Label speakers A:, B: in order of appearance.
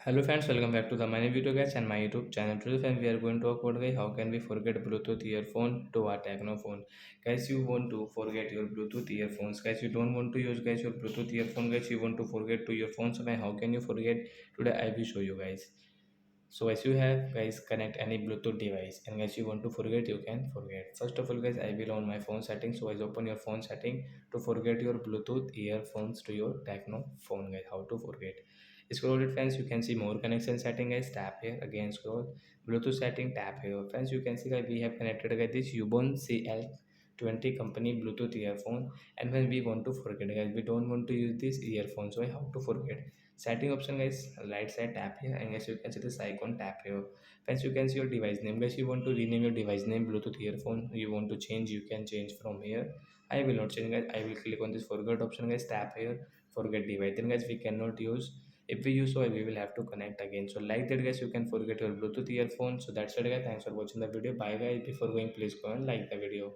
A: Hello friends, welcome back to the my video guys and my YouTube channel. Today friends, we are going to talk about guys, how can we forget Bluetooth earphone to our Tecno phone. Guys, you want to forget your Bluetooth earphones. Guys, you don't want to use guys your Bluetooth earphone. Guys, you want to forget to your phone. So guys, how can you forget? Today I will show you guys. So as you have guys connect any Bluetooth device and guys you want to forget, you can forget. First of all guys, I will on my phone settings. So guys, open your phone setting to forget your Bluetooth earphones to your Tecno phone guys. How to forget? Scroll it friends, you can see more connection setting guys. Tap here again, scroll Bluetooth setting, tap here friends. You can see that we have connected guys this Ubon CL20 company Bluetooth earphone. And when we want to forget guys, we don't want to use this earphone. So how to forget? Setting option guys, right side tap here and guys you can see this icon, tap here friends. You can see your device name guys. You want to rename your device name Bluetooth earphone, you want to change, you can change from here. I will not change guys. I will click on this forget option guys, tap here forget device. Then guys we cannot use. If we use, so we will have to connect again. So like that guys, you can forget your Bluetooth earphone. So that's it guys, thanks for watching the video. Bye guys. Before going, please go and like the video.